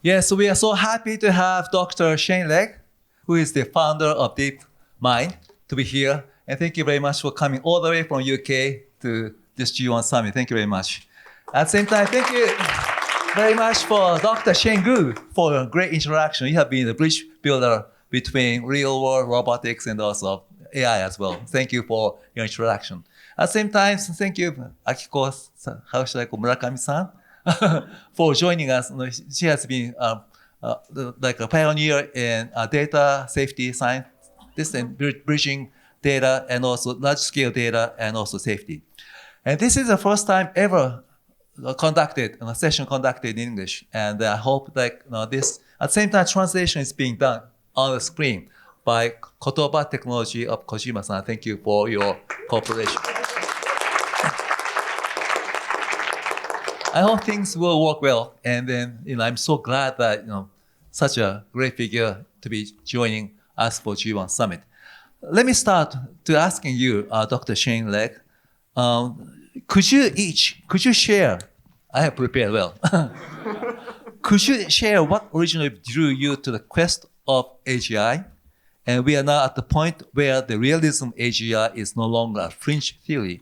Yes, we are so happy to have Dr. Shane Legg, who is the founder of DeepMind, to be here. And thank you very much for coming all the way from UK to this G1 Summit. Thank you very much. At the same time, thank you very much for Dr. Shane Gu for a great introduction. You have been the bridge builder between real-world robotics and also AI as well. Thank you for your introduction. At the same time, thank you, Akiko, how should I call Murakami-san, for joining us. She has been like a pioneer in data safety science, and bridging data and also large-scale data and also safety. And this is the first time ever conducted, a session conducted in English. And I hope that this, at the same time, translation is being done on the screen by Kotoba Technology of Kojima-san. Thank you for your cooperation. I hope things will work well. And then, I'm so glad that, such a great figure to be joining us for G1 Summit. Let me start to asking you, Dr. Shane Legg, could you share, I have prepared well, could you share what originally drew you to the quest of AGI? And we are now at the point where the realism AGI is no longer a fringe theory.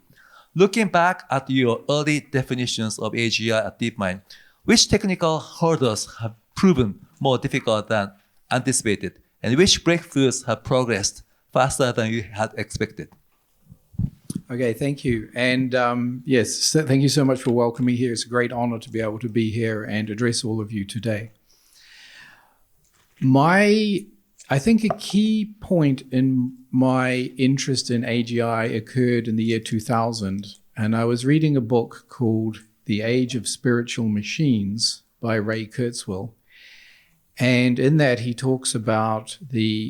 Looking back at your early definitions of AGI at DeepMind, which technical hurdles have proven more difficult than anticipated, and which breakthroughs have progressed faster than you had expected? Okay, thank you. And yes, thank you so much for welcoming me here. It's a great honor to be able to be here and address all of you today. I think a key point in my interest in AGI occurred in the year 2000, and I was reading a book called The Age of Spiritual Machines by Ray Kurzweil. And in that, he talks about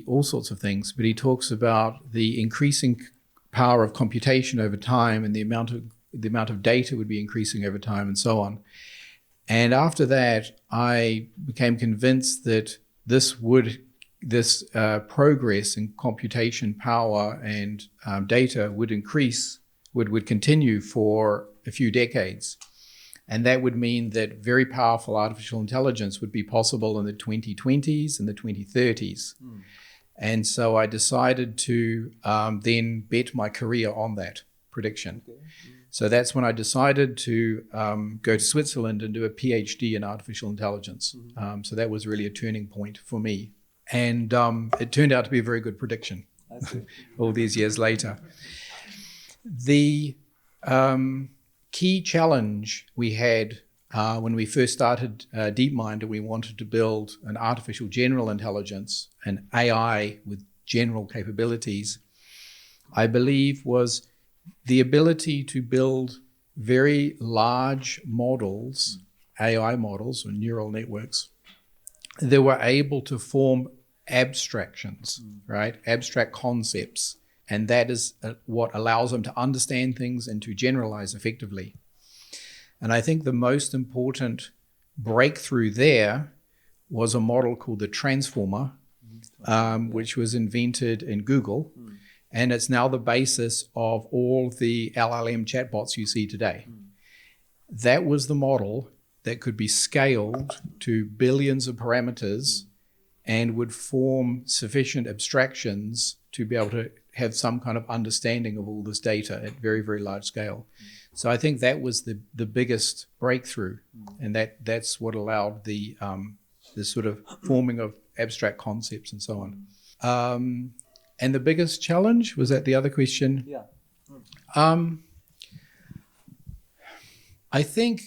all sorts of things, but he talks about the increasing power of computation over time and the amount of data would be increasing over time and so on. And after that, I became convinced that this progress in computation power and data would continue for a few decades. And that would mean that very powerful artificial intelligence would be possible in the 2020s and the 2030s. And so I decided to then bet my career on that prediction. Okay. So that's when I decided to go to Switzerland and do a PhD in artificial intelligence. So that was really a turning point for me. And it turned out to be a very good prediction all these years later. The key challenge we had when we first started DeepMind and we wanted to build an artificial general intelligence, an AI with general capabilities, I believe was the ability to build very large models, AI models or neural networks, that were able to form abstractions, right? Abstract concepts. And that is what allows them to understand things and to generalize effectively. And I think the most important breakthrough there was a model called the Transformer, which was invented in Google. And it's now the basis of all the LLM chatbots you see today. That was the model that could be scaled to billions of parameters and would form sufficient abstractions to be able to have some kind of understanding of all this data at very, very large scale. So I think that was the biggest breakthrough, and that's what allowed the sort of forming of abstract concepts and so on. And the biggest challenge, was that the other question? Yeah. I think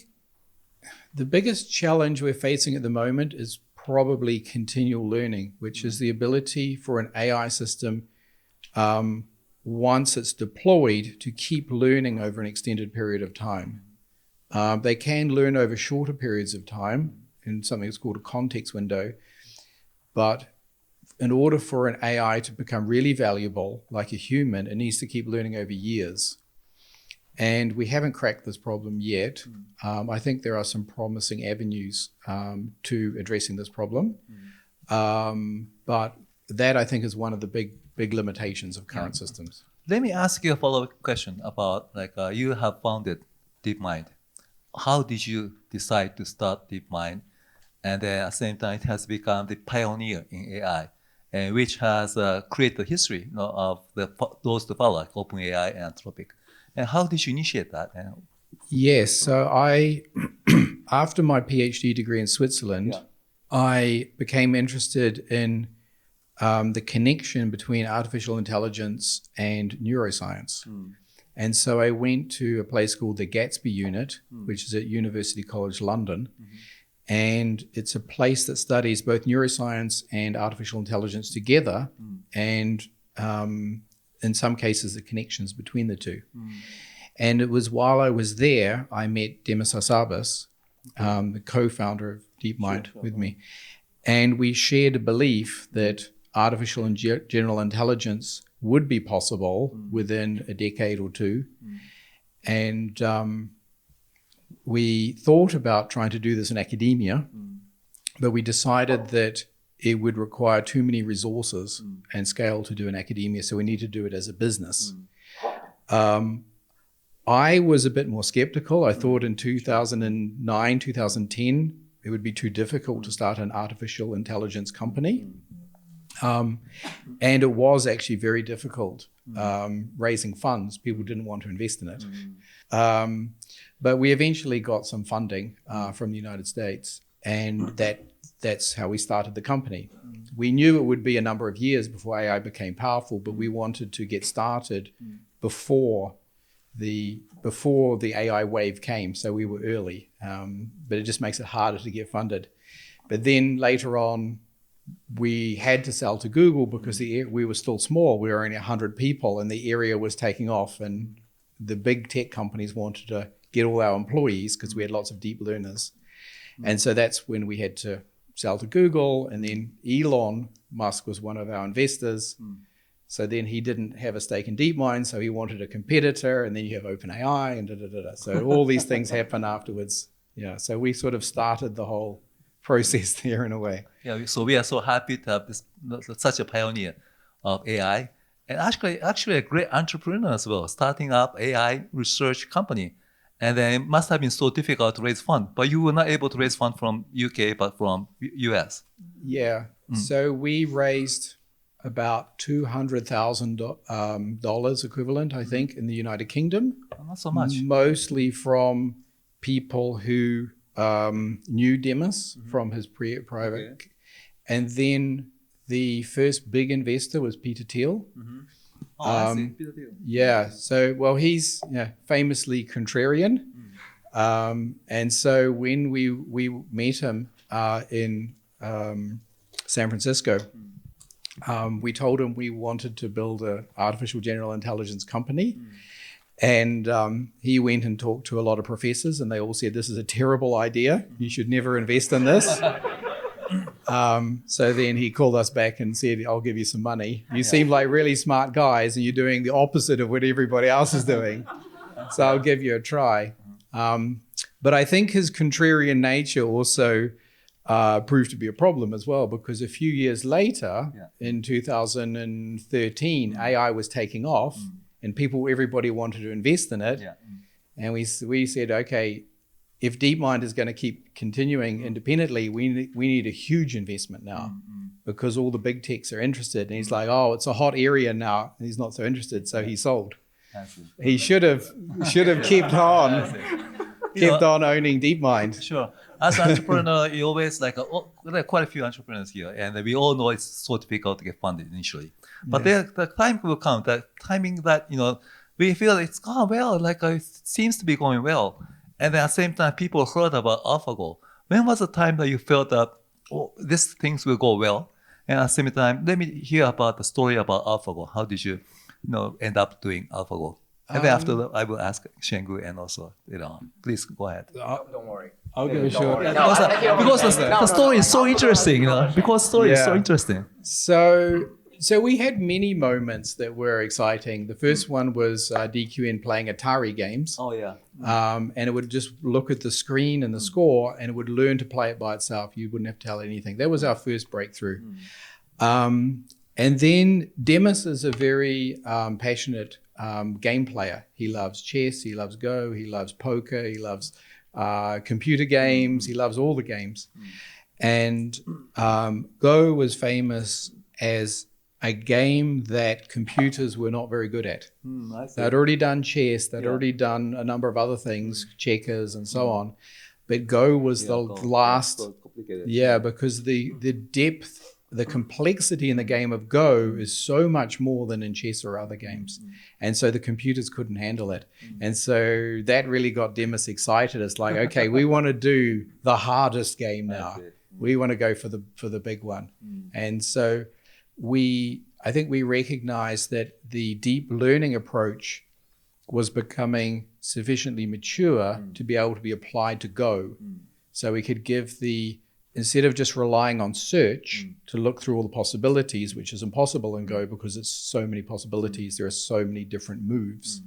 the biggest challenge we're facing at the moment is probably continual learning, which is the ability for an AI system, once it's deployed, to keep learning over an extended period of time. They can learn over shorter periods of time in something that's called a context window, but in order for an AI to become really valuable, like a human, it needs to keep learning over years. And we haven't cracked this problem yet. I think there are some promising avenues to addressing this problem. But that, I think, is one of the big limitations of current systems. Let me ask you a follow-up question about, you have founded DeepMind. How did you decide to start DeepMind? and then at the same time, it has become the pioneer in AI, and which has created history of those to follow, like OpenAI and Anthropic. And how did you initiate that? Yes, so I, after my PhD degree in Switzerland, I became interested in the connection between artificial intelligence and neuroscience. And so I went to a place called the Gatsby Unit, which is at University College London. And it's a place that studies both neuroscience and artificial intelligence together, and in some cases, the connections between the two. And it was while I was there, I met Demis Hassabis, the co-founder of DeepMind, with me. And we shared a belief that artificial and general intelligence would be possible within a decade or two. And we thought about trying to do this in academia, but we decided that it would require too many resources and scale to do in academia, so we need to do it as a business. I was a bit more skeptical. I thought in 2009, 2010, it would be too difficult to start an artificial intelligence company. And it was actually very difficult raising funds. People didn't want to invest in it. But we eventually got some funding from the United States, and that's how we started the company. We knew it would be a number of years before AI became powerful, but we wanted to get started before the AI wave came, so we were early. But it just makes it harder to get funded. But then later on, we had to sell to Google because we were still small. We were only 100 people, and the area was taking off, and the big tech companies wanted to get all our employees because we had lots of deep learners. And so that's when we had to sell to Google, and then Elon Musk was one of our investors. So then he didn't have a stake in DeepMind, so he wanted a competitor, and then you have OpenAI and da-da-da-da. So all these things happen afterwards. Yeah, so we sort of started the whole process there in a way. Yeah, so we are so happy to have such a pioneer of AI, and actually a great entrepreneur as well, starting up AI research company. And then it must have been so difficult to raise funds, but you were not able to raise funds from UK, but from US. Yeah, so we raised about $200,000 equivalent, I think, in the United Kingdom. Not so much. Mostly from people who knew Demis from his private. Okay. And then the first big investor was Peter Thiel. I see. Peter Thiel. Yeah, so, well, he's famously contrarian. And so when we met him in San Francisco, we told him we wanted to build an artificial general intelligence company. And he went and talked to a lot of professors, and they all said, this is a terrible idea. You should never invest in this. So then he called us back and said, I'll give you some money. You seem like really smart guys, and you're doing the opposite of what everybody else is doing. So I'll give you a try. But I think his contrarian nature also proved to be a problem as well, because a few years later, in 2013, AI was taking off, and everybody wanted to invest in it. And we said, okay, if DeepMind is going to keep continuing independently, we need a huge investment now, because all the big techs are interested. And he's like, oh, it's a hot area now. And he's not so interested, so he sold. He should have kept on. Kept on owning DeepMind. Sure. As an entrepreneur, you always there are quite a few entrepreneurs here, and we all know it's so difficult to get funded initially. But the time will come, the timing that we feel it's gone well, it seems to be going well, and then at the same time, people heard about AlphaGo. When was the time that you felt that these things will go well? And at the same time, let me hear about the story about AlphaGo. How did you, end up doing AlphaGo? And then after that, I will ask Shane Gu and also please go ahead. Don't worry. I'll give it a shot. Because the story is so interesting, Because the story is so interesting. So we had many moments that were exciting. The first one was DQN playing Atari games. Oh yeah. And it would just look at the screen and the score, and it would learn to play it by itself. You wouldn't have to tell it anything. That was our first breakthrough. And then Demis is a very passionate game player. He loves chess, he loves Go, he loves poker, he loves computer games, he loves all the games. And Go was famous as a game that computers were not very good at. They'd already done chess, they'd already done a number of other things, checkers and so on. But Go was the last, because the depth, the complexity in the game of Go is so much more than in chess or other games. And so the computers couldn't handle it. And so that really got Demis excited. It's like, okay, we want to do the hardest game now. We want to go for the big one. And so I think we recognized that the deep learning approach was becoming sufficiently mature to be able to be applied to Go. So we could give instead of just relying on search to look through all the possibilities, which is impossible in Go because it's so many possibilities, there are so many different moves,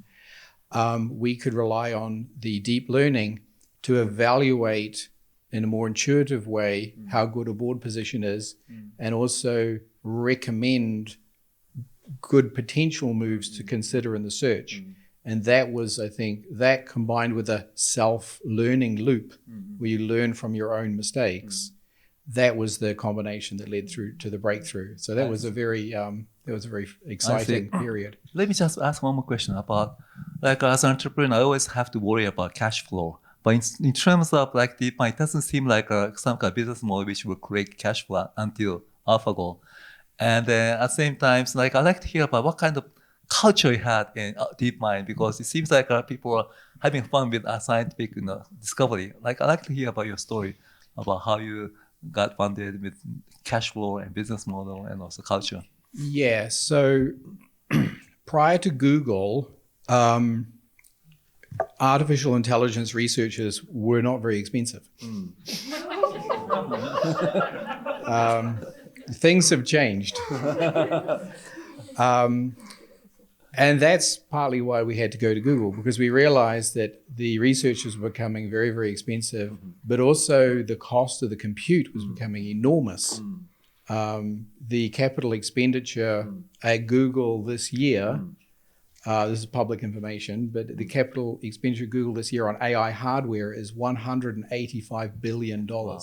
we could rely on the deep learning to evaluate in a more intuitive way how good a board position is, and also recommend good potential moves to consider in the search. And that was, I think, that combined with a self-learning loop where you learn from your own mistakes, that was the combination that led through to the breakthrough. So that was a very exciting period. Let me just ask one more question about, like, as an entrepreneur, I always have to worry about cash flow. But in terms of like DeepMind, it doesn't seem like some kind of business model which will create cash flow until AlphaGo. And then at the same time, like, I'd like to hear about what kind of culture you had in DeepMind, because it seems like people are having fun with scientific discovery. Like, I'd like to hear about your story about how you got funded with cash flow and business model and also culture. Yeah, so prior to Google, artificial intelligence researchers were not very expensive. Things have changed. And that's partly why we had to go to Google, because we realized that the researchers were becoming very, very expensive, but also the cost of the compute was becoming enormous. The capital expenditure at Google this year, this is public information, but the capital expenditure at Google this year on AI hardware is $185 billion. Wow.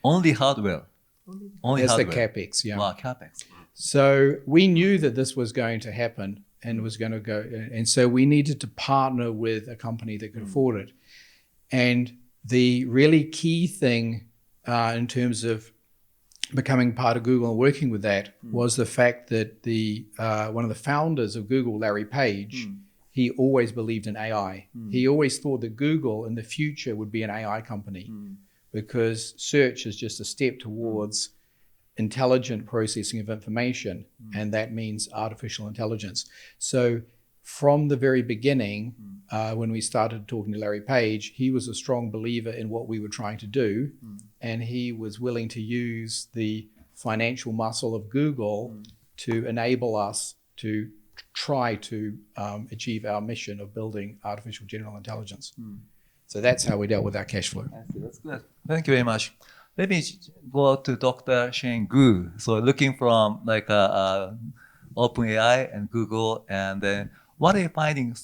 Only hardware? Only That's hardware. the CapEx, yeah. Wow, CapEx. So we knew that this was going to happen and was going to go. And so we needed to partner with a company that could afford it. And the really key thing in terms of becoming part of Google and working with that was the fact that one of the founders of Google, Larry Page, he always believed in AI. He always thought that Google in the future would be an AI company because search is just a step towards intelligent processing of information, and that means artificial intelligence. So from the very beginning, when we started talking to Larry Page, he was a strong believer in what we were trying to do, and he was willing to use the financial muscle of Google to enable us to try to achieve our mission of building artificial general intelligence. So that's how we dealt with our cash flow. I see. That's good. Thank you very much. Let me go to Dr. Shane Gu. So looking from like OpenAI and Google, and then what are you finding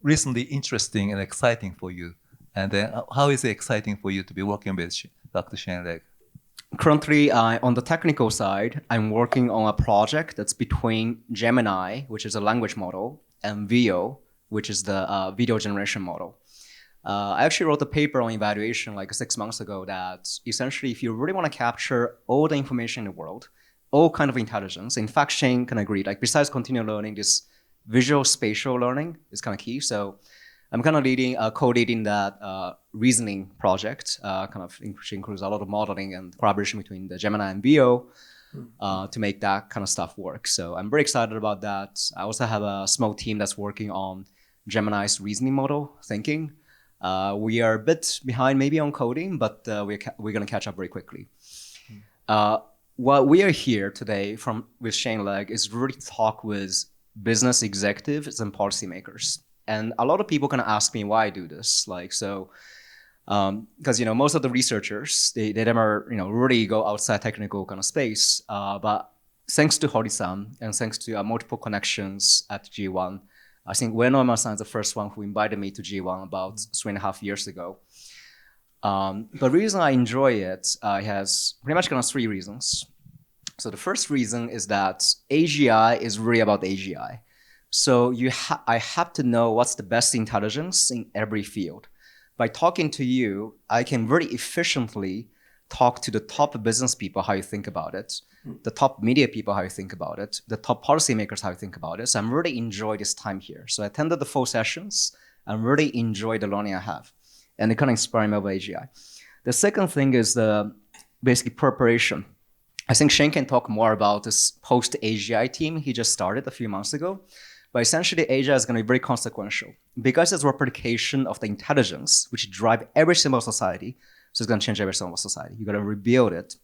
recently interesting and exciting for you? And then how is it exciting for you to be working with Dr. Shane Legg? Currently, on the technical side, I'm working on a project that's between Gemini, which is a language model, and Veo, which is the video generation model. I actually wrote a paper on evaluation like 6 months ago that essentially if you really want to capture all the information in the world, all kind of intelligence, in fact, Shane can agree, like besides continual learning, this visual spatial learning is kind of key. So I'm kind of co-leading that reasoning project, which includes a lot of modeling and collaboration between the Gemini and Veo to make that kind of stuff work. So I'm very excited about that. I also have a small team that's working on Gemini's reasoning model thinking. We are a bit behind maybe on coding, but we're going to catch up very quickly. What we are here today with Shane Legg is really to talk with business executives and policymakers. And a lot of people kind of ask me why I do this. Because most of the researchers, they never really go outside technical kind of space. But thanks to Hori-san and thanks to multiple connections at G1, I think Ueno-san is the first one who invited me to G1 about 3.5 years ago. But the reason I enjoy it has pretty much kind of three reasons. So the first reason is that AGI is really about AGI. So I have to know what's the best intelligence in every field. By talking to you, I can very efficiently talk to the top business people how you think about it, the top media people how you think about it, the top policymakers how you think about it. So I'm really enjoy this time here. So I attended the 4 sessions. I really enjoy the learning I have. And it kind of inspired me about AGI. The second thing is the basically preparation. I think Shane can talk more about this post-AGI team he just started a few months ago. But essentially, AGI is going to be very consequential because it's replication of the intelligence which drive every single society. So it's going to change every single society. You got to rebuild it.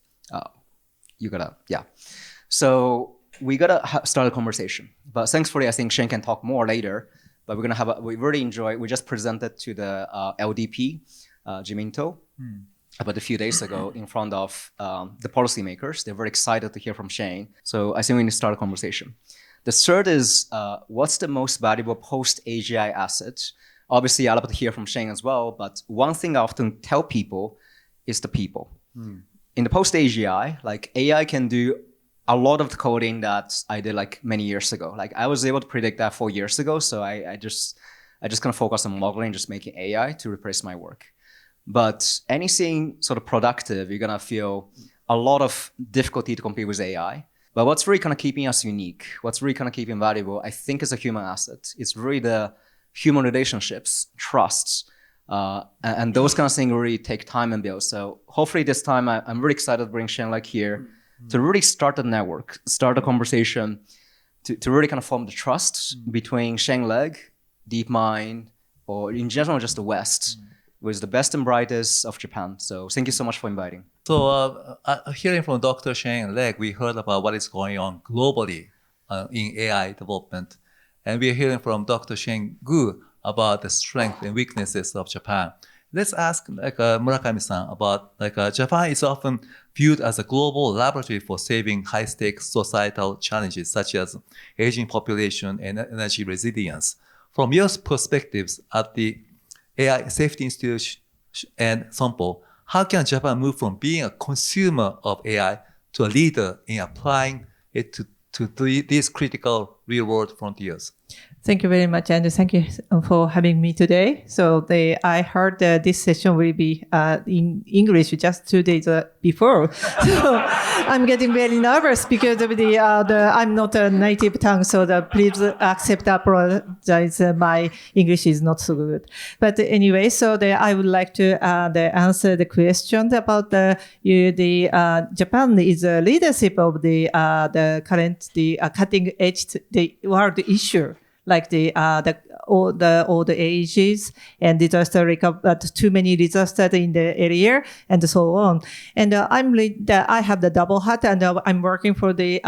So we got to start a conversation. But thankfully, I think Shane can talk more later. But we're going to have we really enjoy, we just presented to the LDP, Jiminto, about a few days ago in front of the policymakers. They're very excited to hear from Shane. So I think we need to start a conversation. The third is what's the most valuable post-AGI asset? Obviously, I'd love to hear from Shane as well, but one thing I often tell people is the people. In the post-AGI, like AI can do a lot of the coding that I did like many years ago. Like I was able to predict that 4 years ago, so I just kind of focus on modeling, just making AI to replace my work. But anything sort of productive, you're gonna feel a lot of difficulty to compete with AI. But what's really kind of keeping us unique, what's really kind of keeping valuable, I think is a human asset. It's really the human relationships, trusts, and those kind of things really take time and build. So hopefully this time I'm really excited to bring Shane Legg here to really start a network, start a conversation, to really kind of form the trust between Shane Legg, DeepMind, or in general just the West, with the best and brightest of Japan. So thank you so much for inviting. So hearing from Dr. Shane Legg, we heard about what is going on globally in AI development. And we're hearing from Dr. Shane Gu about the strengths and weaknesses of Japan. Let's ask Murakami-san about Japan is often viewed as a global laboratory for saving high-stakes societal challenges such as aging population and energy resilience. From your perspectives at the AI Safety Institute and SOMPO, how can Japan move from being a consumer of AI to a leader in applying it to these critical real-world frontiers? Thank you very much, and thank you for having me today. So I heard this session will be in English just 2 days before. So I'm getting very nervous because of I'm not a native tongue, so please accept, apologize. My English is not so good. But anyway, so I would like to answer the question about Japan is a leadership of the current cutting edge the world issue. Like all the ages and disaster recovery, too many disasters in the area and so on. And I have the double hat, and I'm working for the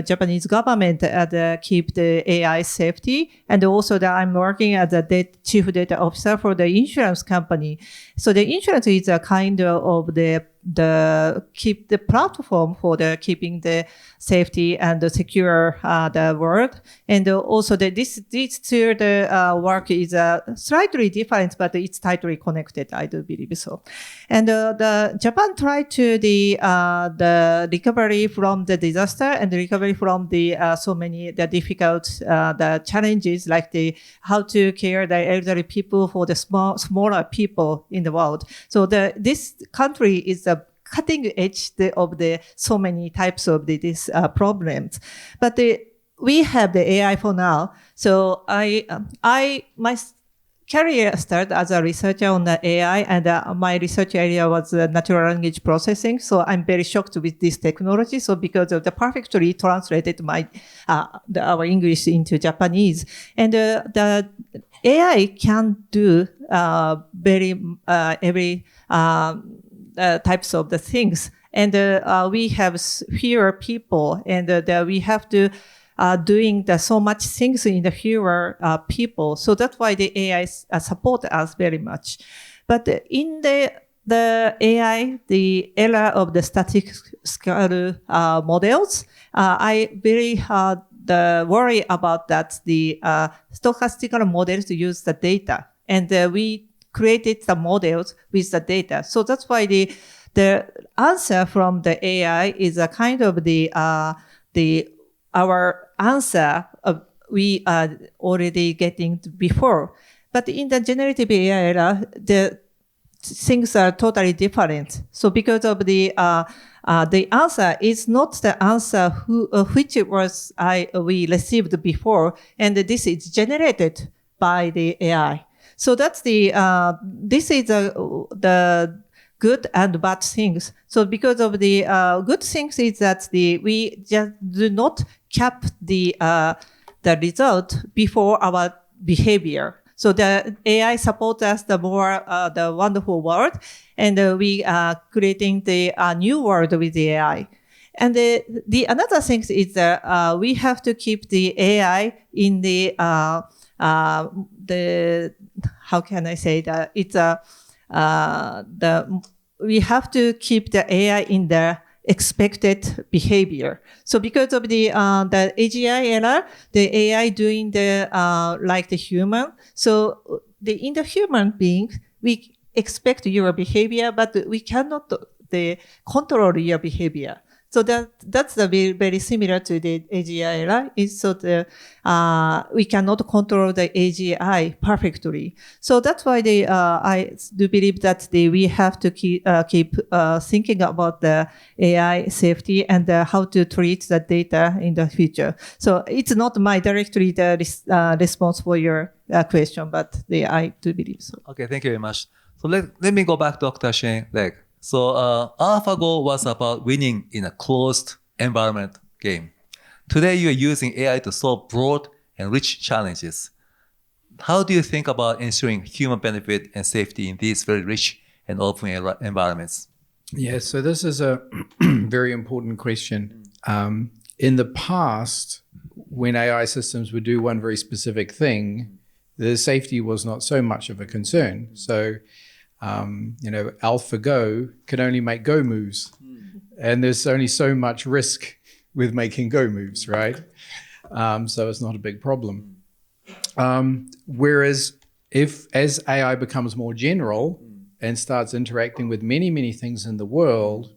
Japanese government keep the AI safety, and also that I'm working as a chief data officer for the insurance company. So the insurance is a kind of keep the platform for the keeping the safety and the secure the world, and also this third work is slightly different, but it's tightly connected. I do believe so. And the Japan tried to the recovery from the disaster and the recovery from the so many the difficult the challenges like how to care the elderly people for the smaller people in the world. So this country is a cutting edge of the so many types of these problems, but we have the AI for now. So my career started as a researcher on the AI, and my research area was natural language processing. So I'm very shocked with this technology. So because of the perfectly translated our English into Japanese, and the AI can do every types of the things, and we have fewer people, and we have to doing so much things in the fewer people. So that's why the AI support us very much. But in the AI, the era of the statistical models, I very worry about that the stochastical models use the data, and we created the models with the data. So that's why the answer from the AI is a kind of our answer we are already getting before. But in the generative AI era, the things are totally different. So because of the answer is not the answer which we received before, and this is generated by the AI. So that's this is the good and bad things. So because of the good things is that we just do not cap the result before our behavior. So the AI supports us the wonderful world, and we are creating the new world with the AI. And the another thing is that we have to keep the AI in the how can I say that it's we have to keep the AI in the expected behavior. So because of the AGI era, the AI doing like the human. So in the human being, we expect your behavior, but we cannot control your behavior. So that's very, very similar to the AGI era. We cannot control the AGI perfectly. So that's why I do believe that we have to keep thinking about the AI safety and how to treat the data in the future. So it's not directly the response for your question, but I do believe so. Okay, thank you very much. So let me go back to Dr. Shane Legg. So AlphaGo was about winning in a closed environment game. Today you are using AI to solve broad and rich challenges. How do you think about ensuring human benefit and safety in these very rich and open environments? Yeah, so this is a very important question. In the past, when AI systems would do one very specific thing, the safety was not so much of a concern. So AlphaGo can only make Go moves, and there's only so much risk with making Go moves, right? So it's not a big problem. Whereas as AI becomes more general and starts interacting with many, many things in the world,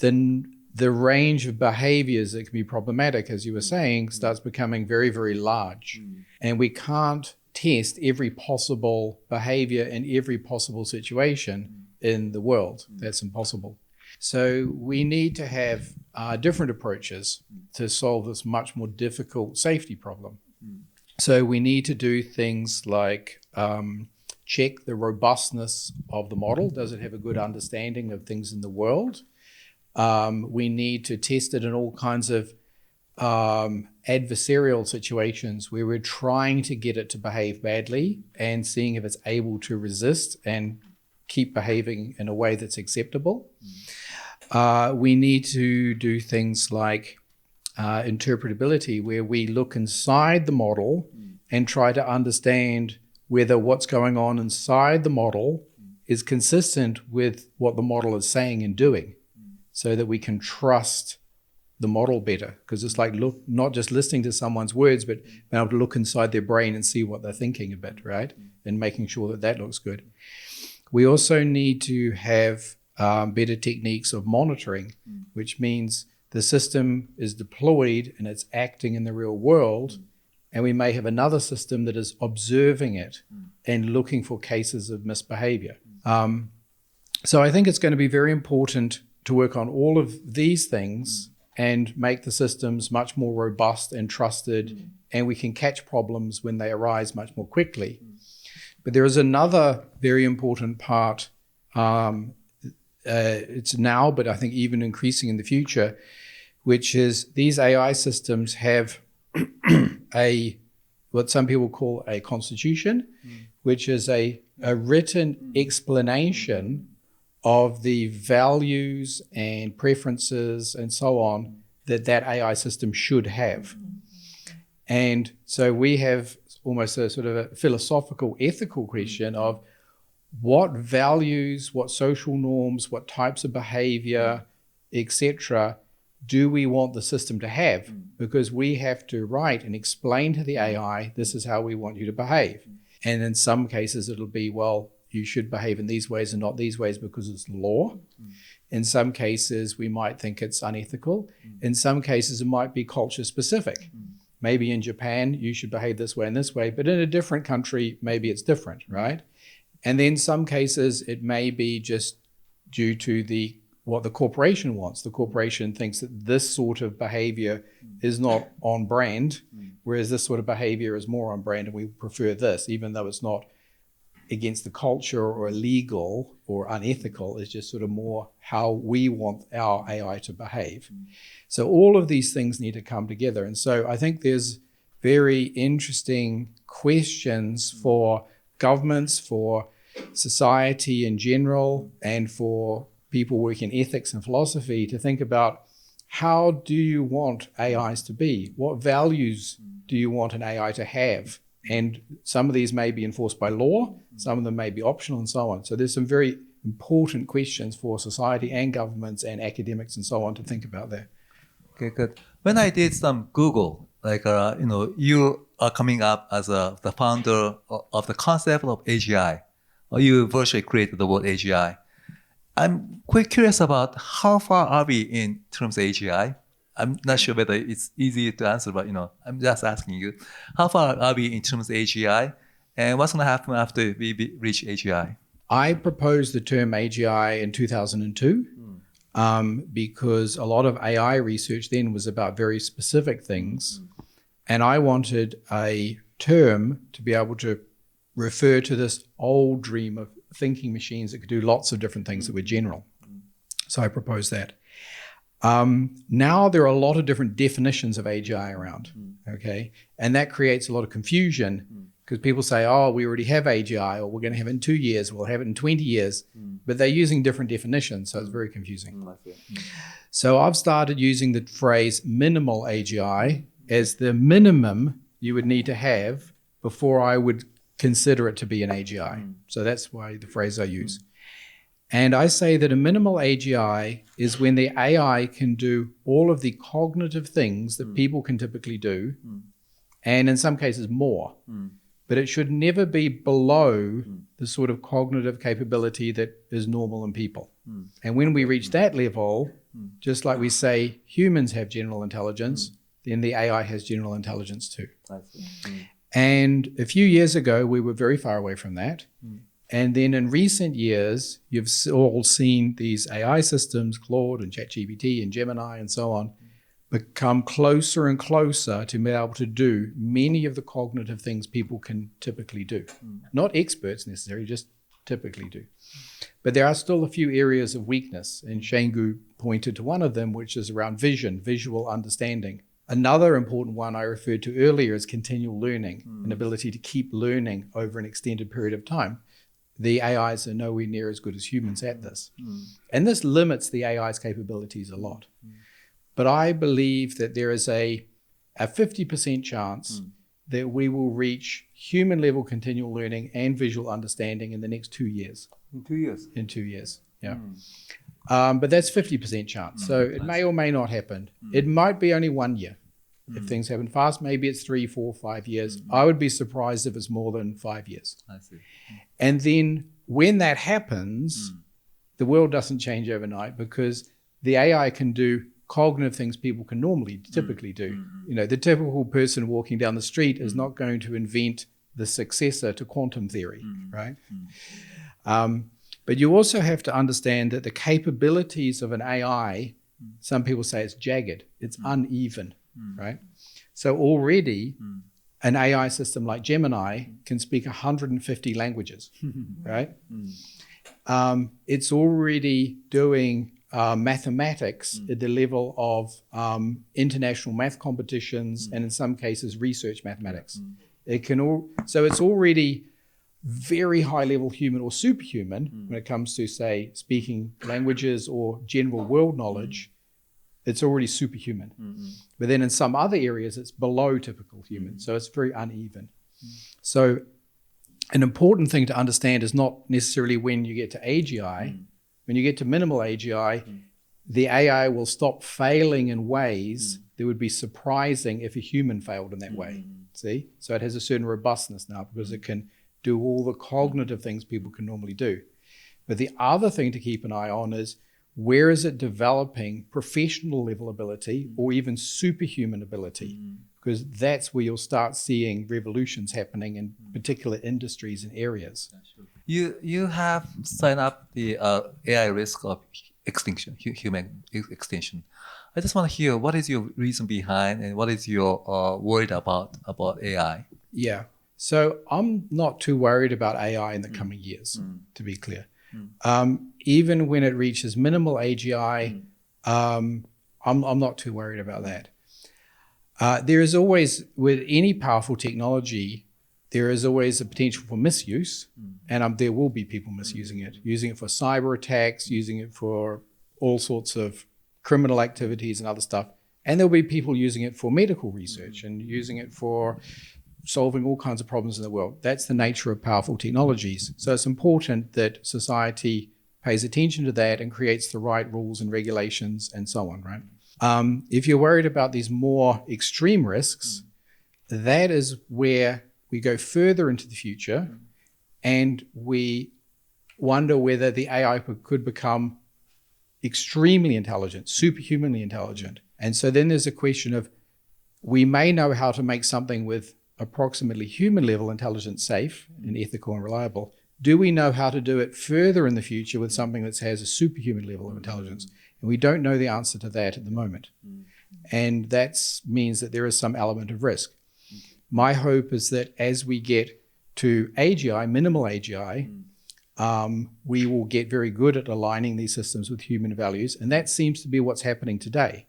then the range of behaviors that can be problematic, as you were saying, starts becoming very, very large. And we can't test every possible behavior in every possible situation in the world. That's impossible. So we need to have different approaches to solve this much more difficult safety problem. So we need to do things like check the robustness of the model. Does it have a good understanding of things in the world? We need to test it in all kinds of adversarial situations where we're trying to get it to behave badly and seeing if it's able to resist and keep behaving in a way that's acceptable. We need to do things like interpretability, where we look inside the model and try to understand whether what's going on inside the model is consistent with what the model is saying and doing, so that we can trust the model better. Because it's like not just listening to someone's words, but being able to look inside their brain and see what they're thinking a bit, right? And making sure that looks good. We also need to have better techniques of monitoring, which means the system is deployed and it's acting in the real world, and we may have another system that is observing it and looking for cases of misbehavior. So I think it's going to be very important to work on all of these things and make the systems much more robust and trusted, and we can catch problems when they arise much more quickly. But there is another very important part, it's now, but I think even increasing in the future, which is these AI systems have what some people call a constitution, which is a written explanation of the values and preferences and so on that AI system should have. And so we have almost a sort of a philosophical, ethical question of what values, what social norms, what types of behavior, etc., do we want the system to have? Because we have to write and explain to the AI, this is how we want you to behave. And in some cases, it'll be, well, you should behave in these ways and not these ways because it's law. In some cases, we might think it's unethical. In some cases, it might be culture specific. Maybe in Japan, you should behave this way and this way, but in a different country, maybe it's different, right? And then some cases, it may be just due to what the corporation wants. The corporation thinks that this sort of behavior is not on brand, whereas this sort of behavior is more on brand, and we prefer this, even though it's not against the culture or illegal or unethical. It's just sort of more how we want our AI to behave. So all of these things need to come together. And so I think there's very interesting questions for governments, for society in general, and for people working in ethics and philosophy to think about, how do you want AIs to be? What values do you want an AI to have? And some of these may be enforced by law, some of them may be optional, and so on. So there's some very important questions for society and governments and academics and so on to think about there. Okay, good. When I did some Google, you are coming up as the founder of the concept of AGI. You virtually created the word AGI. I'm quite curious about how far are we in terms of AGI. I'm not sure whether it's easy to answer, but I'm just asking you, how far are we in terms of AGI, and what's going to happen after we reach AGI? I proposed the term AGI in 2002 because a lot of AI research then was about very specific things, and I wanted a term to be able to refer to this old dream of thinking machines that could do lots of different things that were general. So I proposed that. Now there are a lot of different definitions of AGI around, okay? And that creates a lot of confusion because people say, oh, we already have AGI, or we're going to have it in 2 years, we'll have it in 20 years, but they're using different definitions, so it's very confusing. So I've started using the phrase minimal AGI as the minimum you would need to have before I would consider it to be an AGI. So that's why the phrase I use. And I say that a minimal AGI is when the AI can do all of the cognitive things that people can typically do, and in some cases more. But it should never be below the sort of cognitive capability that is normal in people. And when we reach that level, just like we say humans have general intelligence, then the AI has general intelligence too. And a few years ago, we were very far away from that. And then in recent years, you've all seen these AI systems, Claude and ChatGPT and Gemini and so on, become closer and closer to be able to do many of the cognitive things people can typically do. Not experts necessarily, just typically do. But there are still a few areas of weakness, and Shane Gu pointed to one of them, which is around vision, visual understanding. Another important one I referred to earlier is continual learning, an ability to keep learning over an extended period of time. The AIs are nowhere near as good as humans at this. And this limits the AI's capabilities a lot. But I believe that there is a 50% chance that we will reach human level continual learning and visual understanding in the next 2 years. In 2 years? In 2 years, yeah. But that's 50% chance. So it may or may not happen. It might be only 1 year. If things happen fast, maybe it's 3, 4, 5 years. I would be surprised if it's more than 5 years. I see. And then when that happens, the world doesn't change overnight because the AI can do cognitive things people can normally, typically do. The typical person walking down the street is not going to invent the successor to quantum theory, right? But you also have to understand that the capabilities of an AI, some people say it's jagged, it's uneven, right? So already an AI system like Gemini can speak 150 languages, right? It's already doing mathematics at the level of international math competitions and in some cases research mathematics. So it's already very high level human or superhuman when it comes to, say, speaking languages or general world knowledge. It's already superhuman. But then in some other areas, it's below typical human. So it's very uneven. So an important thing to understand is not necessarily when you get to AGI. When you get to minimal AGI, the AI will stop failing in ways that would be surprising if a human failed in that way. See? So it has a certain robustness now because it can do all the cognitive things people can normally do. But the other thing to keep an eye on is where is it developing professional level ability or even superhuman ability? Because that's where you'll start seeing revolutions happening in particular industries and areas. You have signed up the AI risk of extinction, human extinction. I just want to hear what is your reason behind and what is your worried about AI? Yeah. So I'm not too worried about AI in the coming years, to be clear. Even when it reaches minimal AGI, I'm not too worried about that. There is always, with any powerful technology, there is always a potential for misuse, and there will be people misusing it for cyber attacks, using it for all sorts of criminal activities and other stuff. And there'll be people using it for medical research and using it for solving all kinds of problems in the world. That's the nature of powerful technologies. So it's important that society pays attention to that and creates the right rules and regulations and so on, right? If you're worried about these more extreme risks, that is where we go further into the future and we wonder whether the AI could become extremely intelligent, superhumanly intelligent. And so then there's a question of, we may know how to make something with approximately human level intelligence safe and ethical and reliable. Do we know how to do it further in the future with something that has a superhuman level of intelligence? And we don't know the answer to that at the moment. And that means that there is some element of risk. My hope is that as we get to AGI, minimal AGI, we will get very good at aligning these systems with human values. And that seems to be what's happening today.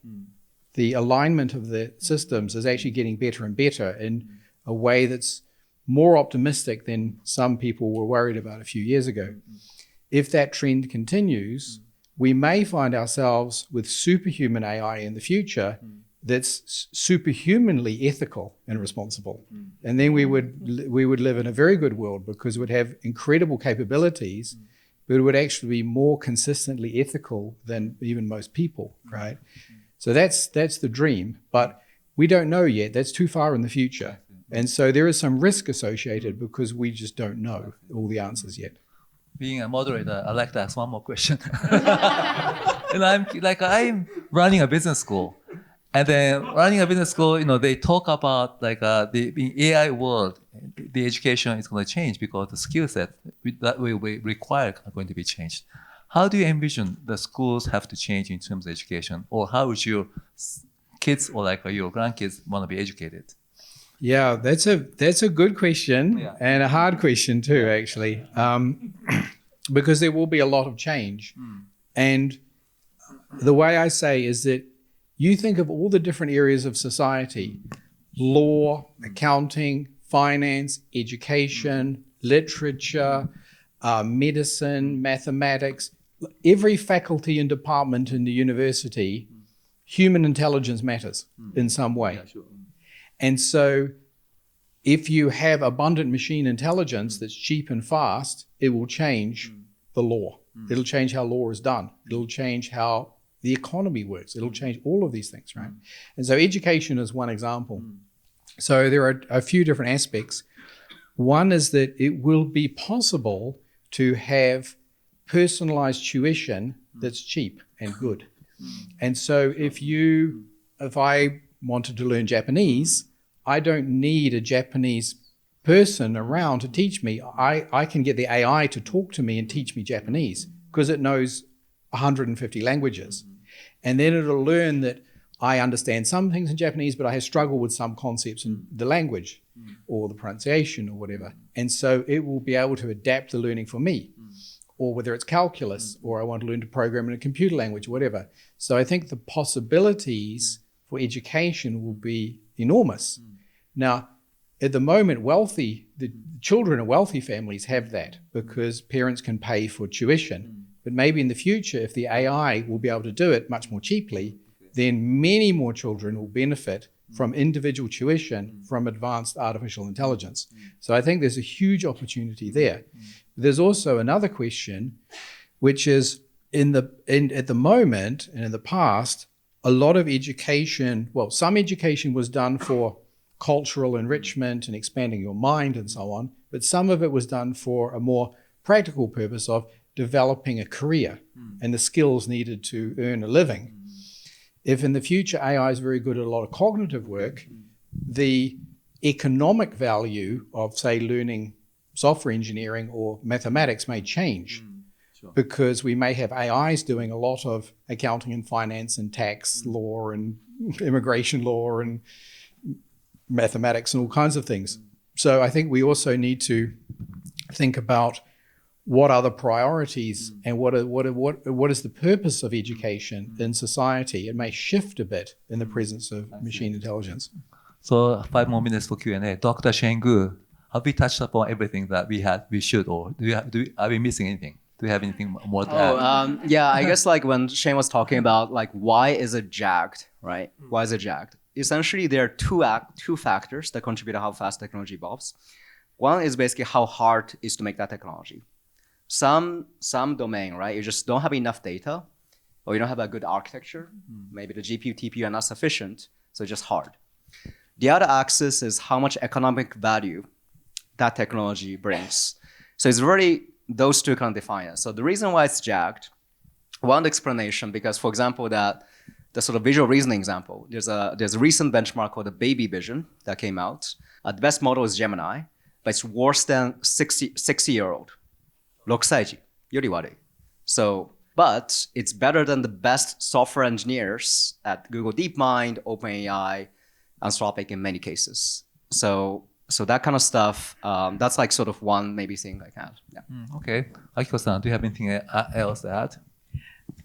The alignment of the systems is actually getting better and better in a way that's more optimistic than some people were worried about a few years ago. If that trend continues, we may find ourselves with superhuman AI in the future that's superhumanly ethical and responsible. And then we would live in a very good world because it would have incredible capabilities, but it would actually be more consistently ethical than even most people, right? So that's the dream, but we don't know yet. That's too far in the future. And so there is some risk associated because we just don't know all the answers yet. Being a moderator, I'd like to ask one more question. And I'm running a business school. And then running a business school, they talk about the AI world, the education is going to change because the skill set that we require are going to be changed. How do you envision the schools have to change in terms of education? Or how would your kids or your grandkids want to be educated? Yeah, that's a good question and a hard question too, actually, because there will be a lot of change. And the way I say is that you think of all the different areas of society, law, accounting, finance, education, literature, medicine, mathematics, every faculty and department in the university, human intelligence matters in some way. Yeah, sure. And so if you have abundant machine intelligence that's cheap and fast, it will change the law. It'll change how law is done. It'll change how the economy works. It'll change all of these things, right? And so education is one example. So there are a few different aspects. One is that it will be possible to have personalized tuition that's cheap and good. And so if I wanted to learn Japanese, I don't need a Japanese person around to teach me. I can get the AI to talk to me and teach me Japanese because it knows 150 languages. And then it'll learn that I understand some things in Japanese, but I struggle with some concepts in the language or the pronunciation or whatever. And so it will be able to adapt the learning for me, or whether it's calculus or I want to learn to program in a computer language, whatever. So I think the possibilities for education will be enormous. Now, at the moment, the children of wealthy families have that because parents can pay for tuition. But maybe in the future, if the AI will be able to do it much more cheaply, then many more children will benefit from individual tuition from advanced artificial intelligence. So I think there's a huge opportunity there. There's also another question, which is at the moment and in the past, a lot of education, some education was done for cultural enrichment and expanding your mind and so on, but some of it was done for a more practical purpose of developing a career and the skills needed to earn a living. If in the future AI is very good at a lot of cognitive work, the economic value of, say, learning software engineering or mathematics may change because we may have AIs doing a lot of accounting and finance and tax law and immigration law and mathematics and all kinds of things. So I think we also need to think about what are the priorities and what is the purpose of education in society. It may shift a bit in the presence of machine intelligence. So 5 more minutes for Q&A. Dr. Shane Gu, have we touched upon everything that we should, or are we missing anything? Do you have anything more to add? Yeah, I guess like when Shane was talking about like why is it jagged, right? Why is it jagged? Essentially, there are two factors that contribute to how fast technology evolves. One is basically how hard it is to make that technology. Some domain, right? You just don't have enough data, or you don't have a good architecture. Maybe the GPU, TPU are not sufficient, so it's just hard. The other axis is how much economic value that technology brings. So it's really those two kind of define it. So the reason why it's jagged, one explanation, because for example, the sort of visual reasoning example, there's a recent benchmark called the Baby Vision that came out. The best model is Gemini, but it's worse than 60-year-old. 6歳児より悪い. So, but it's better than the best software engineers at Google DeepMind, OpenAI, Anthropic in many cases. So that kind of stuff, that's like sort of one maybe thing I can. Yeah. Okay. Akiko-san, do you have anything else to add?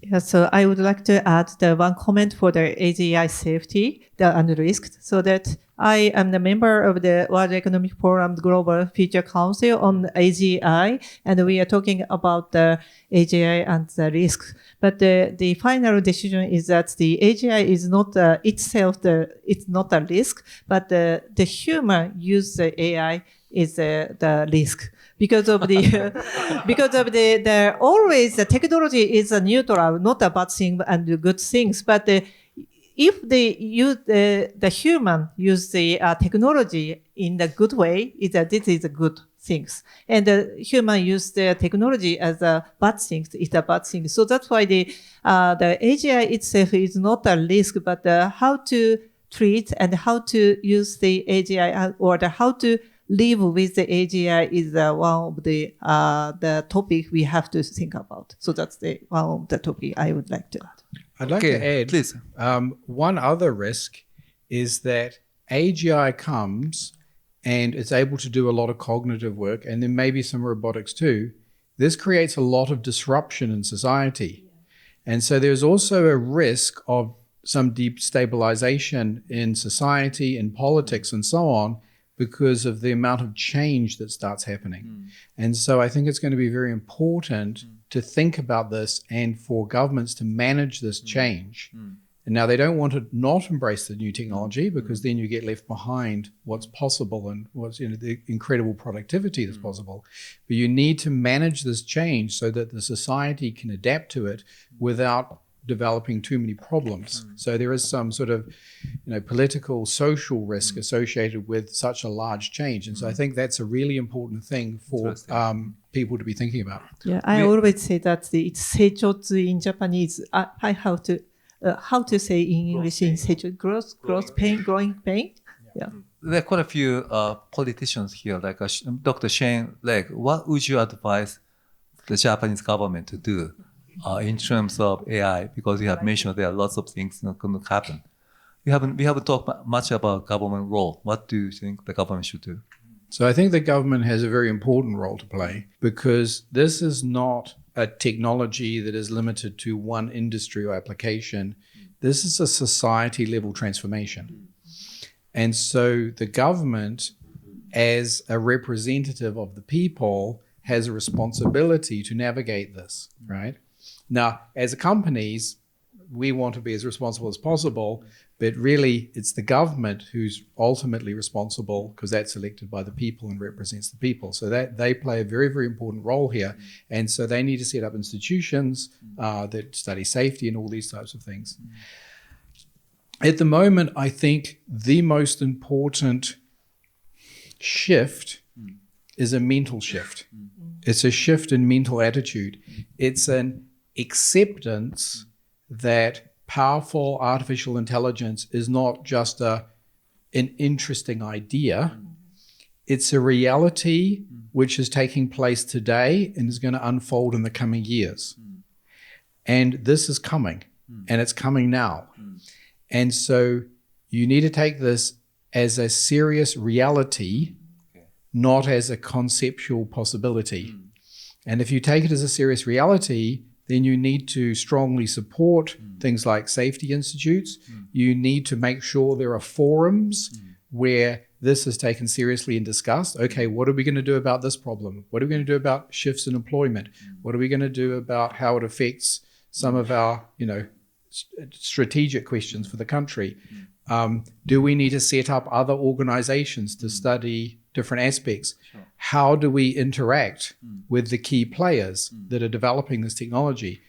Yeah, so I would like to add the one comment for the AGI safety and risk, so that I am the member of the World Economic Forum Global Future Council on AGI, and we are talking about the AGI and the risks. But the final decision is that the AGI is not itself it's not a risk, but the human use the AI is the risk. Because of the always the technology is a neutral, not a bad thing and good things. But if they use the human use the technology in the good way, this is a good things. And the human use the technology as a bad thing, it's a bad thing. So that's why the AGI itself is not a risk, but how to treat and how to use the AGI or how to live with the AGI is one of the topic we have to think about. So that's one of the topic I would like to add. I'd like to add, please. One other risk is that AGI comes and it's able to do a lot of cognitive work, and then maybe some robotics too. This creates a lot of disruption in society. And so there's also a risk of some destabilization in society, in politics, and so on, because of the amount of change that starts happening. And so I think it's going to be very important to think about this and for governments to manage this change. And now they don't want to not embrace the new technology, because then you get left behind what's possible and what's the incredible productivity that's possible. But you need to manage this change so that the society can adapt to it without developing too many problems. So there is some sort of political, social risk associated with such a large change. And so I think that's a really important thing for people to be thinking about. Yeah, I always say that it's 成長 in Japanese. I have to how to say in English in 成長 growth pain, growing pain. Yeah. There are quite a few politicians here, like Dr. Shane Legg. What would you advise the Japanese government to do in terms of AI? Because you have mentioned there are lots of things that going to happen. We haven't talked much about government role. What do you think the government should do? So I think the government has a very important role to play, because this is not a technology that is limited to one industry or application. This is a society level transformation. And so the government, as a representative of the people, has a responsibility to navigate this, right? Now, as companies, we want to be as responsible as possible, but really it's the government who's ultimately responsible, because that's elected by the people and represents the people. So that they play a very, very important role here. And so they need to set up institutions that study safety and all these types of things. At the moment, I think the most important shift is a mental shift. It's a shift in mental attitude. It's an acceptance that powerful artificial intelligence is not just an interesting idea. It's a reality which is taking place today and is going to unfold in the coming years. And this is coming, and it's coming now. And so you need to take this as a serious reality, not as a conceptual possibility. And if you take it as a serious reality, then you need to strongly support things like safety institutes. You need to make sure there are forums where this is taken seriously and discussed. Okay, what are we going to do about this problem? What are we going to do about shifts in employment? What are we going to do about how it affects some of our, strategic questions for the country? Do we need to set up other organizations to study different aspects? How do we interact with the key players that are developing this technology?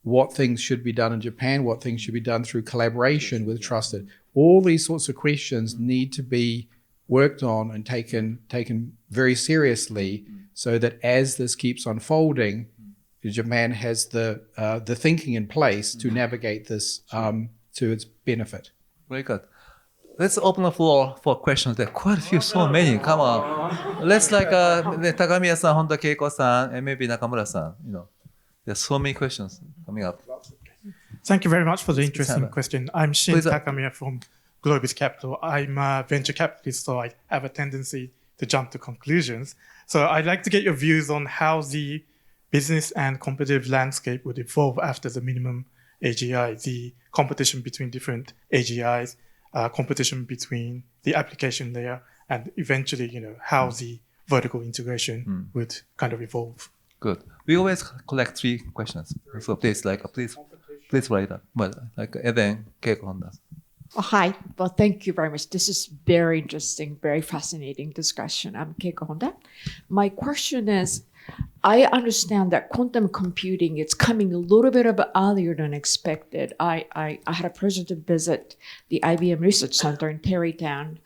What things should be done in Japan? What things should be done through collaboration with trusted? All these sorts of questions need to be worked on and taken very seriously, so that as this keeps unfolding, Japan has the thinking in place to navigate this to its benefit. Very good. Let's open the floor for questions. There are quite a few, so many. Come on. Let's Takamiya-san, Honda Keiko-san, and maybe Nakamura-san. There's so many questions coming up. Thank you very much for the interesting question. I'm Shin Takamiya from Glo Capital. I'm a venture capitalist, so I have a tendency to jump to conclusions. So I'd like to get your views on how the business and competitive landscape would evolve after the minimum AGI, the competition between different AGIs, competition between the application layer, and eventually, how the vertical integration would kind of evolve. Good. We always collect 3 questions. So please write up. But and then Keiko Honda. Oh, hi. Well, thank you very much. This is very interesting, very fascinating discussion. I'm Keiko Honda. My question is, I understand that quantum computing is coming a little bit earlier than expected. I had a pleasure to visit the IBM Research Center in Terrytown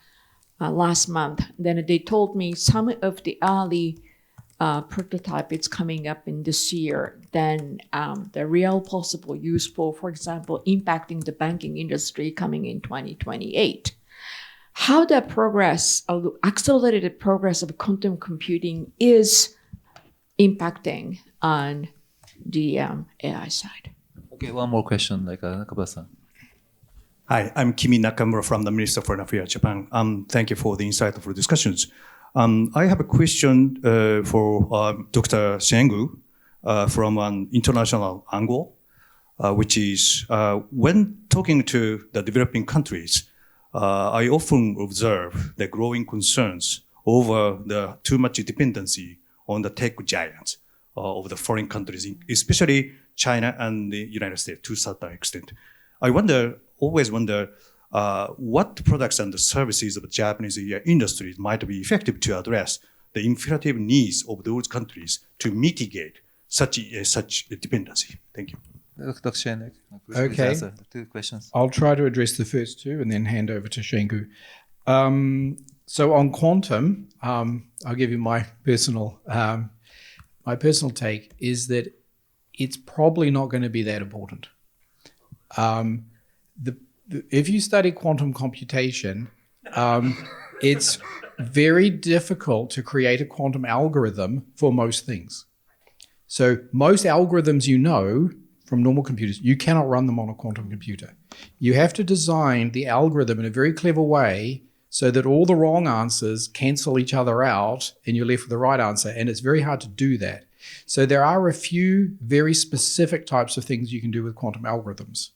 last month. Then they told me some of the early prototype is coming up in this year. Then the real possible useful, for example, impacting the banking industry coming in 2028. How the accelerated progress of quantum computing is impacting on the AI side. Okay, one more question, Nakamura-san. Hi, I'm Kimi Nakamura from the Minister of Foreign Affairs, Japan. Thank you for the insightful discussions. I have a question for Dr. Shane Gu from an international angle, which is when talking to the developing countries, I often observe the growing concerns over the too much dependency on the tech giants of the foreign countries, especially China and the United States to a certain extent. I always wonder what products and the services of the Japanese industries might be effective to address the imperative needs of those countries to mitigate such dependency. Thank you. Dr. Shane, Okay. answer 2 questions. I'll try to address the first 2 and then hand over to Shane Gu. So on quantum, I'll give you my personal take is that it's probably not going to be that important. If you study quantum computation, it's very difficult to create a quantum algorithm for most things. So most algorithms from normal computers, you cannot run them on a quantum computer. You have to design the algorithm in a very clever way so that all the wrong answers cancel each other out and you're left with the right answer. And it's very hard to do that. So there are a few very specific types of things you can do with quantum algorithms.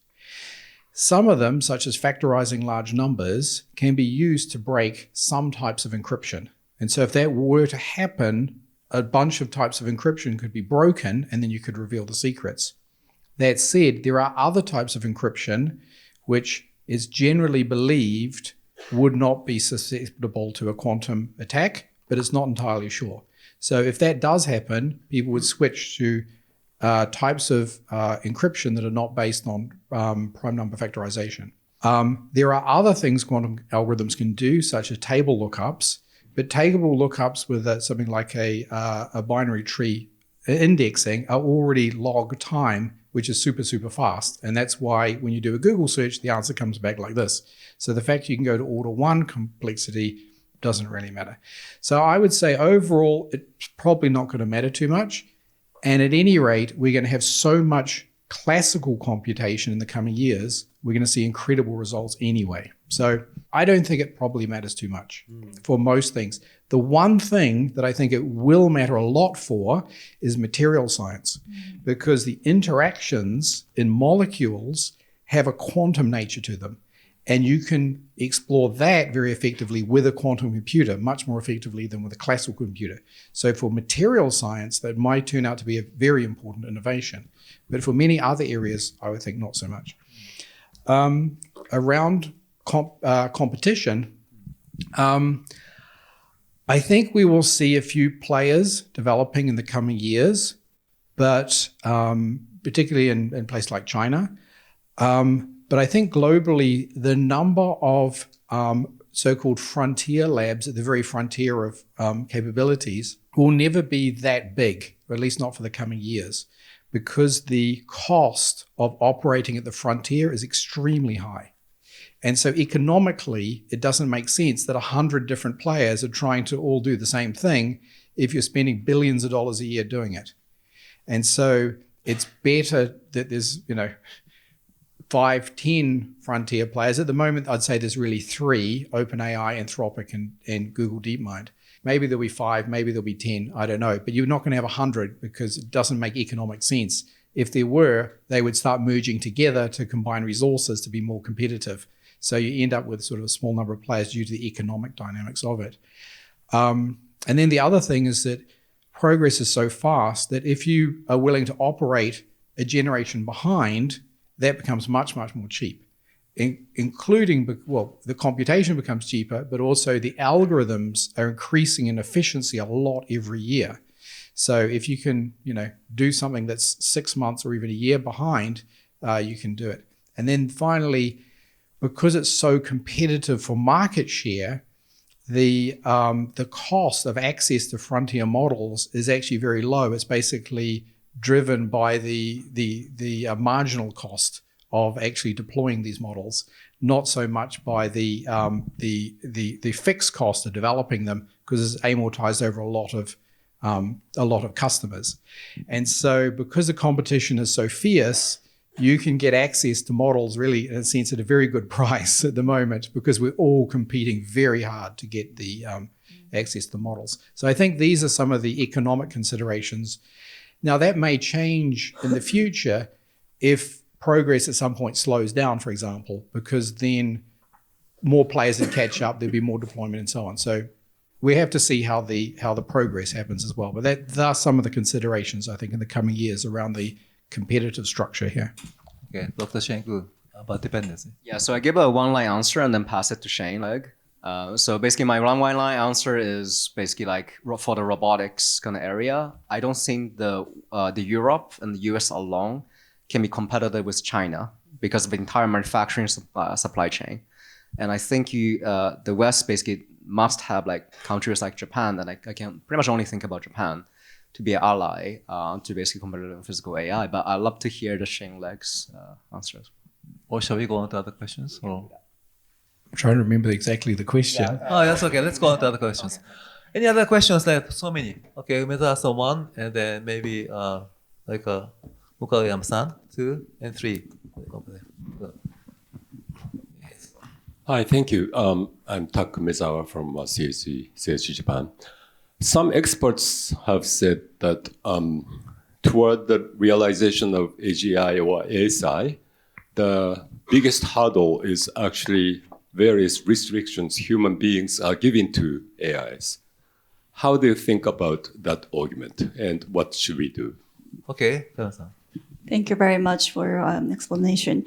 Some of them, such as factorizing large numbers, can be used to break some types of encryption. And so if that were to happen, a bunch of types of encryption could be broken and then you could reveal the secrets. That said, there are other types of encryption which is generally believed would not be susceptible to a quantum attack, but it's not entirely sure. So if that does happen, people would switch to types of encryption that are not based on prime number factorization. There are other things quantum algorithms can do, such as table lookups, But taggable lookups with something like a binary tree indexing are already log time, which is super, super fast. And that's why when you do a Google search, the answer comes back like this. So the fact you can go to order 1 complexity doesn't really matter. So I would say overall, it's probably not going to matter too much. And at any rate, we're going to have so much classical computation in the coming years, we're going to see incredible results anyway. So I don't think it probably matters too much for most things. The one thing that I think it will matter a lot for is material science, because the interactions in molecules have a quantum nature to them. And you can explore that very effectively with a quantum computer, much more effectively than with a classical computer. So for material science, that might turn out to be a very important innovation. But for many other areas, I would think not so much. Around competition, I think we will see a few players developing in the coming years, but particularly in places like China. But I think globally, the number of so-called frontier labs at the very frontier of capabilities will never be that big, or at least not for the coming years, because the cost of operating at the frontier is extremely high. And so economically, it doesn't make sense that 100 different players are trying to all do the same thing if you're spending billions of dollars a year doing it. And so it's better that there's, 5, 10 frontier players. At the moment, I'd say there's really 3, OpenAI, Anthropic, and Google DeepMind. Maybe there'll be 5, maybe there'll be 10, I don't know. But you're not going to have 100 because it doesn't make economic sense. If there were, they would start merging together to combine resources to be more competitive. So you end up with sort of a small number of players due to the economic dynamics of it. And then the other thing is that progress is so fast that if you are willing to operate a generation behind, that becomes much, much more cheap, including, the computation becomes cheaper, but also the algorithms are increasing in efficiency a lot every year. So if you can, do something that's 6 months or even a year behind, you can do it. And then finally, because it's so competitive for market share, the cost of access to frontier models is actually very low. It's basically driven by the marginal cost of actually deploying these models, not so much by the fixed cost of developing them, because it's amortized over a lot of customers. And so because the competition is so fierce, you can get access to models really, in a sense, at a very good price at the moment, because we're all competing very hard to get the access to the models. So I think these are some of the economic considerations. Now, that may change in the future if progress at some point slows down, for example, because then more players would catch up, there'd be more deployment and so on. So we have to see how the progress happens as well. But there are some of the considerations, I think, in the coming years around the competitive structure here. Okay, Dr. Shane Gu, about dependency. Yeah, so I give a one-line answer and then pass it to Shane Legg. So basically my one-line answer is basically like for the robotics kind of area, I don't think the Europe and the US alone can be competitive with China because of the entire manufacturing supply chain. And I think the West basically must have like countries like Japan, and I can pretty much only think about Japan to be an ally to basically competitive physical AI. But I'd love to hear the Shane Legg's answers. Or shall we go on to other questions? Or? I'm trying to remember exactly the question. Yeah. Oh, that's okay. Let's go on to other questions. Any other questions? Like so many. Okay, we ask one, and then maybe Mukayama-san, 2 and 3. Hi, thank you. I'm Taku Mezawa from CHC Japan. Some experts have said that toward the realization of AGI or ASI, the biggest hurdle is actually various restrictions human beings are giving to AIs. How do you think about that argument, and what should we do? Okay, Karen-san. Thank you very much for your explanation.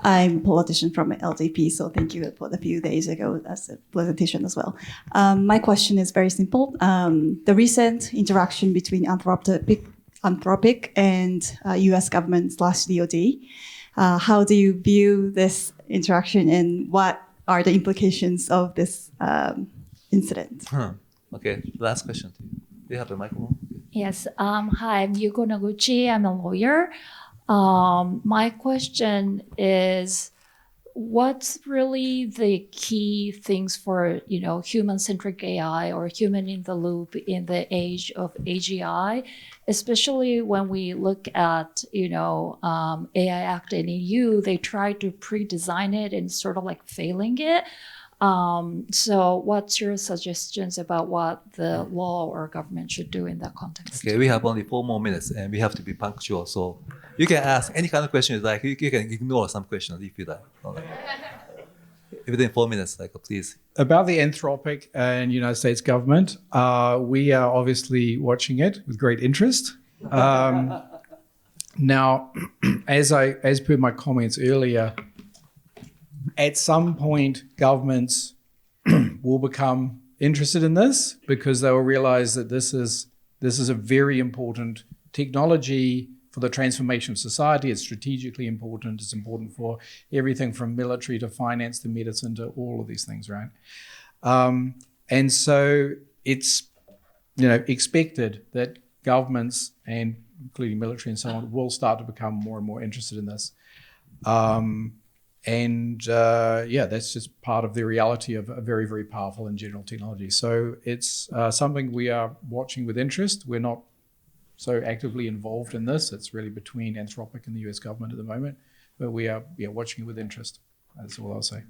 I'm a politician from LDP, so thank you for the few days ago as a presentation as well. My question is very simple. The recent interaction between Anthropic and US government/DOD, how do you view this interaction, and what are the implications of this incident. Okay, last question to you. Do you have a microphone? Yes. Hi, I'm Yuko Noguchi. I'm a lawyer. My question is, what's really the key things for, human-centric AI or human in the loop in the age of AGI, especially when we look at, AI Act in EU, they try to pre-design it and sort of like failing it. So what's your suggestions about what the law or government should do in that context? Okay, we have only 4 more minutes and we have to be punctual. So you can ask any kind of question you like. You can ignore some questions if you like. Within 4 minutes, please. About the Anthropic and United States government, we are obviously watching it with great interest. Now, as per my comments earlier, at some point, governments will become interested in this because they will realize that this is a very important technology for the transformation of society. It's strategically important. It's important for everything from military to finance to medicine to all of these things, right? And so it's expected that governments, and including military and so on, will start to become more and more interested in this. That's just part of the reality of a very, very powerful and general technology. So it's something we are watching with interest. We're not so actively involved in this. It's really between Anthropic and the US government at the moment, but we are watching it with interest. That's all I'll say.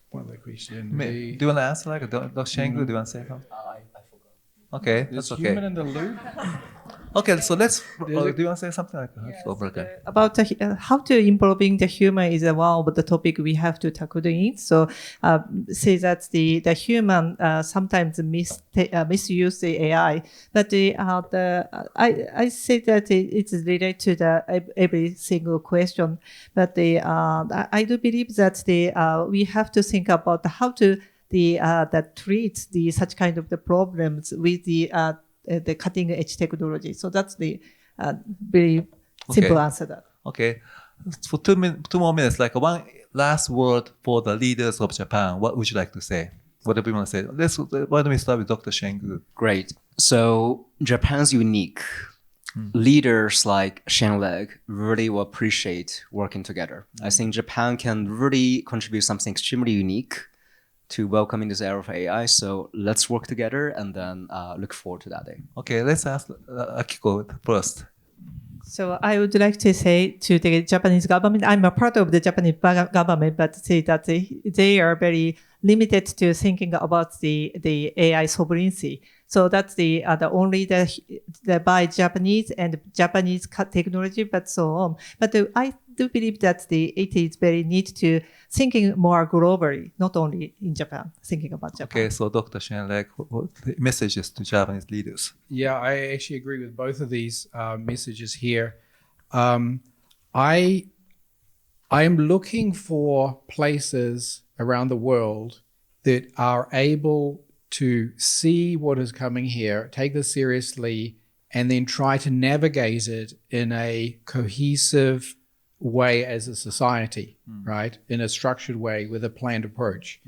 What other question? Do you want to answer? Dr. Shane Gu, do you want to say something? I forgot. Okay, that's okay. Human in the loop? Okay, so let's. Do you want to say something like that? Yes, about how to improving the human is one of the topic we have to tackle in. So say that the human sometimes misuse the AI, but I say that it's related to every single question. But I do believe that we have to think about how to treat such kind of the problems with the cutting edge technology. So that's the very simple answer that. Okay. For 2 more minutes, one last word for the leaders of Japan. What would you like to say? Whatever you want to say. Why don't we start with Dr. Shane Gu? Great. So Japan's unique. Leaders like Shane Legg really will appreciate working together. I think Japan can really contribute something extremely unique to welcoming this era of AI. So let's work together and then look forward to that day. Okay, let's ask Akiko first. So I would like to say to the Japanese government, I'm a part of the Japanese government, but say that they are very limited to thinking about the AI sovereignty. So that's the only by Japanese and Japanese technology, but so on. But I do believe that it is very neat to thinking more globally, not only in Japan, thinking about Japan. Okay, so Dr. Shane Legg, messages to Japanese leaders. Yeah, I actually agree with both of these messages here. I am looking for places around the world that are able to see what is coming here, take this seriously, and then try to navigate it in a cohesive way as a society, right? In a structured way with a planned approach.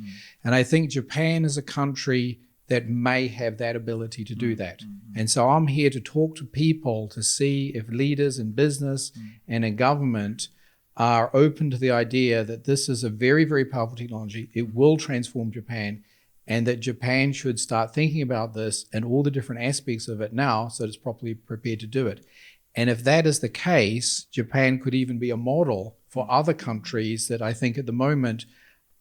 And I think Japan is a country that may have that ability to do that. And so I'm here to talk to people to see if leaders in business and in government are open to the idea that this is a very, very powerful technology. It will transform Japan, and that Japan should start thinking about this and all the different aspects of it now so that it's properly prepared to do it. And if that is the case, Japan could even be a model for other countries that I think at the moment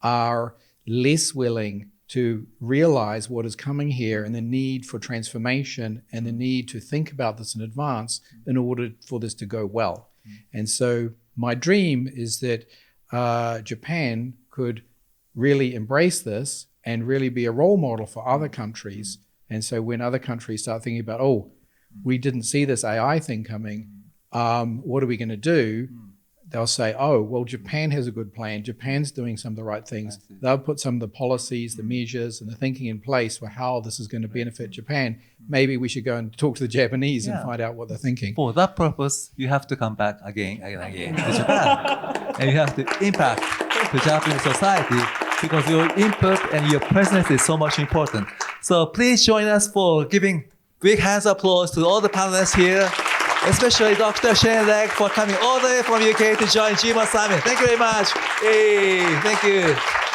are less willing to realize what is coming here and the need for transformation and the need to think about this in advance in order for this to go well. And so my dream is that Japan could really embrace this and really be a role model for other countries. And so when other countries start thinking about, oh, we didn't see this AI thing coming, what are we going to do? They'll say, oh, well, Japan has a good plan. Japan's doing some of the right things. They'll put some of the policies, the measures, and the thinking in place for how this is going to benefit Japan. Maybe we should go and talk to the Japanese and find out what they're thinking. For that purpose, you have to come back again to Japan. And you have to impact to Japanese society because your input and your presence is so much important. So please join us for giving big hands of applause to all the panelists here, especially Dr. Shane Legg for coming all the way from UK to join GMO Summit. Thank you very much. Hey, thank you.